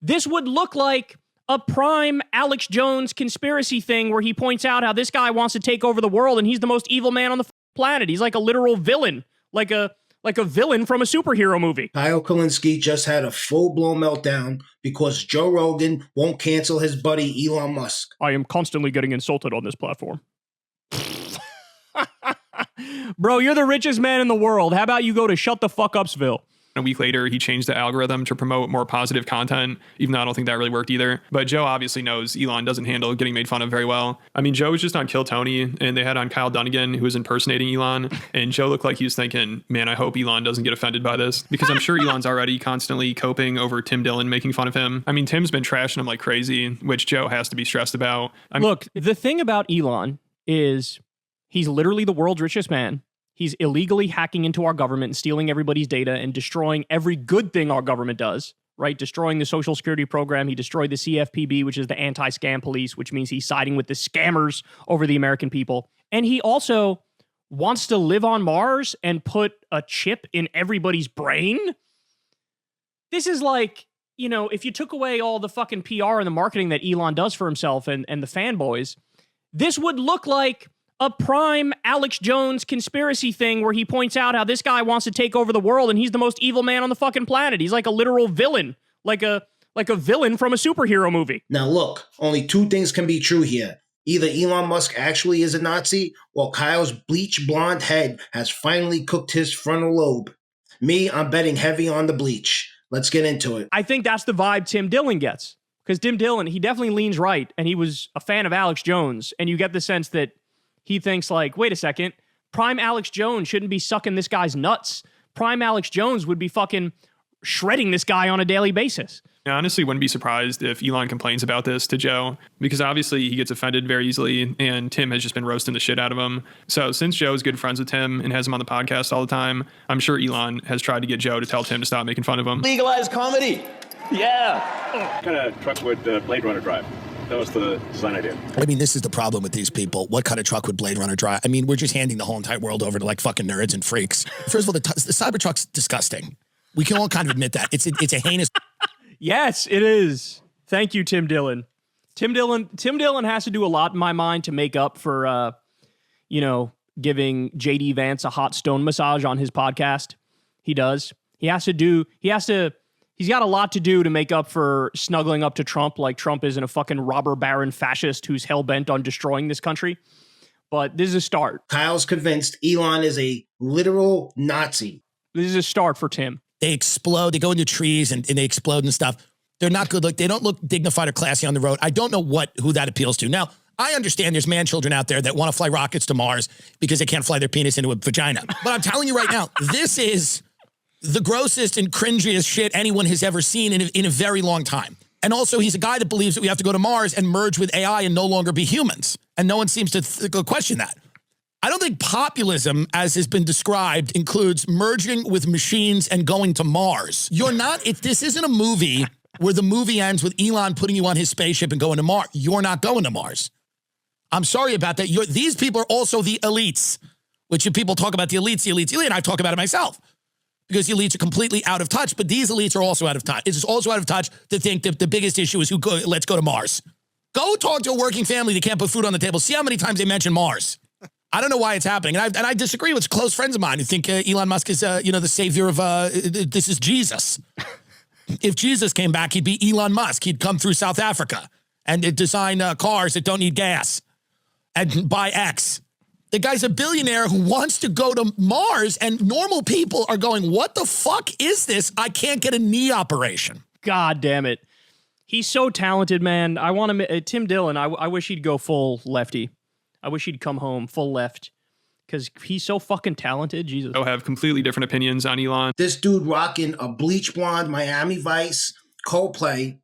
This would look like a prime Alex Jones conspiracy thing where he points out how this guy wants to take over the world and he's the most evil man on the planet. He's like a literal villain, like a villain from a superhero movie. Kyle Kulinski just had a full-blown meltdown because Joe Rogan won't cancel his buddy Elon Musk. I am constantly getting insulted on this platform. Bro, you're the richest man in the world. How about you go to Shut the Fuck Upsville? A week later, he changed the algorithm to promote more positive content, even though I don't think that really worked either. But Joe obviously knows Elon doesn't handle getting made fun of very well. I mean, Joe was just on Kill Tony, and they had on Kyle Dunnigan, who was impersonating Elon. And Joe looked like he was thinking, man, I hope Elon doesn't get offended by this. Because I'm sure Elon's already constantly coping over Tim Dillon making fun of him. I mean, Tim's been trashing him like crazy, which Joe has to be stressed about. Look, the thing about Elon is he's literally the world's richest man. He's illegally hacking into our government and stealing everybody's data and destroying every good thing our government does, right? Destroying the Social Security program. He destroyed the CFPB, which is the anti-scam police, which means he's siding with the scammers over the American people. And he also wants to live on Mars and put a chip in everybody's brain. This is like, you know, if you took away all the fucking PR and the marketing that Elon does for himself and the fanboys, this would look like a prime Alex Jones conspiracy thing where he points out how this guy wants to take over the world and he's the most evil man on the fucking planet. He's like a literal villain, like a villain from a superhero movie. Now look, only two things can be true here. Either Elon Musk actually is a Nazi, or Kyle's bleach blonde head has finally cooked his frontal lobe. Me, I'm betting heavy on the bleach. Let's get into it. I think that's the vibe Tim Dillon gets. Because Tim Dillon, he definitely leans right, and he was a fan of Alex Jones, and you get the sense that he thinks like, wait a second, prime Alex Jones shouldn't be sucking this guy's nuts. Prime Alex Jones would be fucking shredding this guy on a daily basis. I honestly wouldn't be surprised if Elon complains about this to Joe, because obviously he gets offended very easily, and Tim has just been roasting the shit out of him. So since Joe's good friends with Tim and has him on the podcast all the time, I'm sure Elon has tried to get Joe to tell Tim to stop making fun of him. Legalize comedy. Yeah. What kind of truck would Blade Runner drive? That was the design idea. I mean, this is the problem with these people. What kind of truck would Blade Runner drive? I mean, we're just handing the whole entire world over to like fucking nerds and freaks. First of all, the Cybertruck's disgusting. We can all kind of admit that. It's a heinous. Yes, it is. Thank you, Tim Dillon. Tim Dillon has to do a lot in my mind to make up for, giving JD Vance a hot stone massage on his podcast. He does. He's got a lot to do to make up for snuggling up to Trump, like Trump isn't a fucking robber baron fascist who's hell-bent on destroying this country. But this is a start. Kyle's convinced Elon is a literal Nazi. This is a start for Tim. They explode. They go into trees and they explode and stuff. They're not good. They don't look dignified or classy on the road. I don't know who that appeals to. Now, I understand there's man-children out there that want to fly rockets to Mars because they can't fly their penis into a vagina. But I'm telling you right now, this is the grossest and cringiest shit anyone has ever seen in a very long time. And also, he's a guy that believes that we have to go to Mars and merge with AI and no longer be humans. And no one seems to question that. I don't think populism, as has been described, includes merging with machines and going to Mars. This isn't a movie where the movie ends with Elon putting you on his spaceship and going to Mars. You're not going to Mars. I'm sorry about that. These people are also the elites, which if people talk about the elites, and I talk about it myself. Because the elites are completely out of touch, but these elites are also out of touch. It's also out of touch to think that the biggest issue is let's go to Mars. Go talk to a working family that can't put food on the table. See how many times they mention Mars. I don't know why it's happening. And I disagree with close friends of mine who think Elon Musk is, the savior of, this is Jesus. If Jesus came back, he'd be Elon Musk. He'd come through South Africa and design cars that don't need gas and buy X. The guy's a billionaire who wants to go to Mars, and normal people are going, what the fuck is this? I can't get a knee operation. God damn it. He's so talented, man. I want to, Tim Dillon, I wish he'd go full lefty. I wish he'd come home full left because he's so fucking talented. Jesus. I'll have completely different opinions on Elon. This dude rocking a bleach blonde Miami Vice Coldplay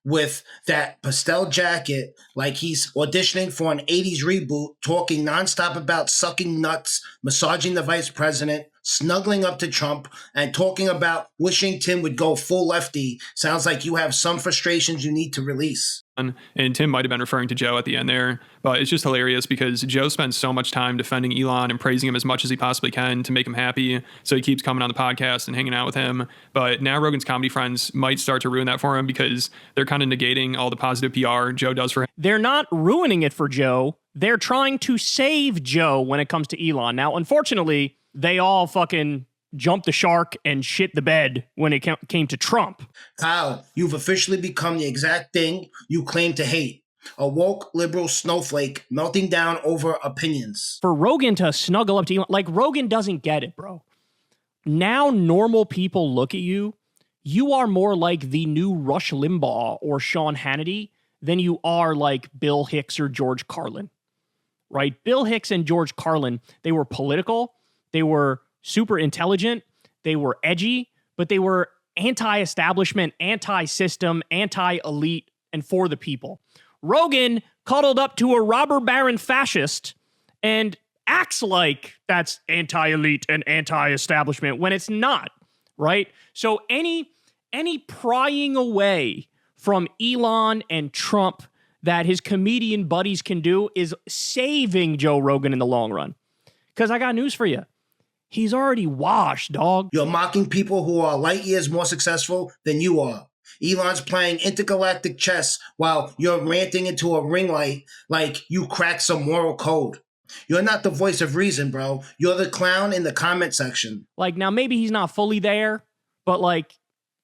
with that pastel jacket like he's auditioning for an 80s reboot, talking nonstop about sucking nuts, massaging the vice president, snuggling up to Trump and talking about wishing Tim would go full lefty sounds like you have some frustrations you need to release. And Tim might have been referring to Joe at the end there, but it's just hilarious because Joe spends so much time defending Elon and praising him as much as he possibly can to make him happy. So he keeps coming on the podcast and hanging out with him. But now Rogan's comedy friends might start to ruin that for him because they're kind of negating all the positive PR Joe does for him. They're not ruining it for Joe. They're trying to save Joe when it comes to Elon. Now, unfortunately, they all fucking jumped the shark and shit the bed when it came to Trump. Kyle, you've officially become the exact thing you claim to hate. A woke liberal snowflake melting down over opinions. For Rogan to snuggle up to Elon, like Rogan doesn't get it, bro. Now normal people look at you. You are more like the new Rush Limbaugh or Sean Hannity than you are like Bill Hicks or George Carlin, right? Bill Hicks and George Carlin, they were political. They were super intelligent, they were edgy, but they were anti-establishment, anti-system, anti-elite, and for the people. Rogan cuddled up to a robber baron fascist and acts like that's anti-elite and anti-establishment when it's not, right? So any prying away from Elon and Trump that his comedian buddies can do is saving Joe Rogan in the long run. Because I got news for you. He's already washed, dog. You're mocking people who are light years more successful than you are. Elon's playing intergalactic chess while you're ranting into a ring light like you cracked some moral code. You're not the voice of reason, bro. You're the clown in the comment section. Like, now maybe he's not fully there, but like,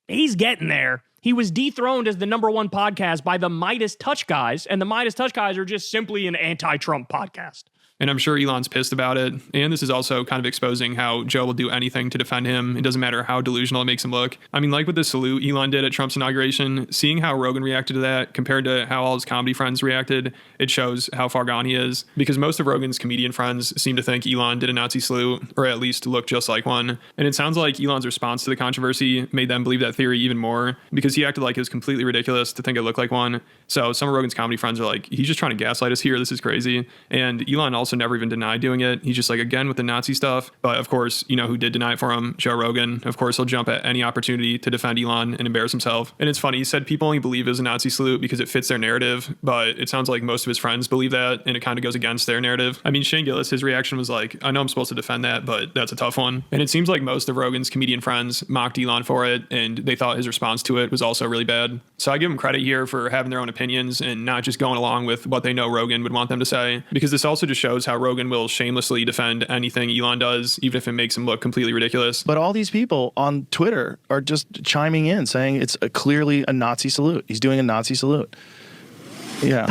he's getting there. He was dethroned as the #1 podcast by the Midas Touch guys, and the Midas Touch guys are just simply an anti-Trump podcast. And I'm sure Elon's pissed about it. And this is also kind of exposing how Joe will do anything to defend him. It doesn't matter how delusional it makes him look. I mean, like with the salute Elon did at Trump's inauguration, seeing how Rogan reacted to that compared to how all his comedy friends reacted, it shows how far gone he is. Because most of Rogan's comedian friends seem to think Elon did a Nazi salute, or at least looked just like one. And it sounds like Elon's response to the controversy made them believe that theory even more, because he acted like it was completely ridiculous to think it looked like one. So some of Rogan's comedy friends are like, he's just trying to gaslight us here. This is crazy. And Elon also never even denied doing it. He's just like, again, with the Nazi stuff. But of course, you know who did deny it for him? Joe Rogan. Of course, he'll jump at any opportunity to defend Elon and embarrass himself. And it's funny, he said people only believe it was a Nazi salute because it fits their narrative. But it sounds like most of his friends believe that, and it kind of goes against their narrative. I mean, Shane Gillis, his reaction was like, I know I'm supposed to defend that, but that's a tough one. And it seems like most of Rogan's comedian friends mocked Elon for it, and they thought his response to it was also really bad. So I give him credit here for having their own opinions and not just going along with what they know Rogan would want them to say, because this also just shows how Rogan will shamelessly defend anything Elon does, even if it makes him look completely ridiculous. But all these people on Twitter are just chiming in saying it's clearly a Nazi salute. He's doing a Nazi salute. Yeah.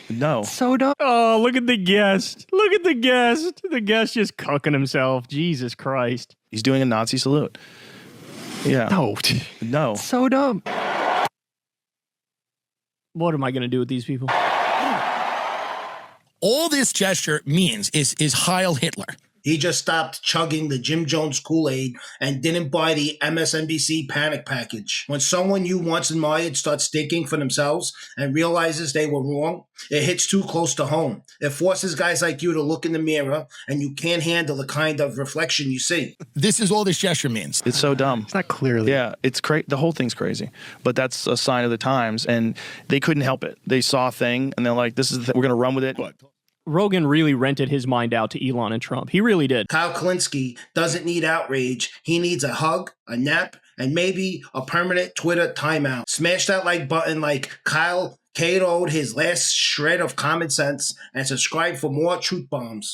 No. So dumb. Oh, look at the guest. Look at the guest. The guest just cucking himself. Jesus Christ. He's doing a Nazi salute. Yeah. No. So dumb. What am I going to do with these people? All this gesture means is Heil Hitler. He just stopped chugging the Jim Jones Kool-Aid and didn't buy the MSNBC panic package. When someone you once admired starts thinking for themselves and realizes they were wrong, it hits too close to home. It forces guys like you to look in the mirror, and you can't handle the kind of reflection you see. This is all this gesture means. It's so dumb. It's not clearly. Yeah, it's crazy. The whole thing's crazy. But that's a sign of the times, and they couldn't help it. They saw a thing, and they're like, this is we're going to run with it. Rogan really rented his mind out to Elon and Trump. He really did. Kyle Kulinski doesn't need outrage. He needs a hug, a nap, and maybe a permanent Twitter timeout. Smash that like button like Kyle KO'd his last shred of common sense and subscribe for more truth bombs.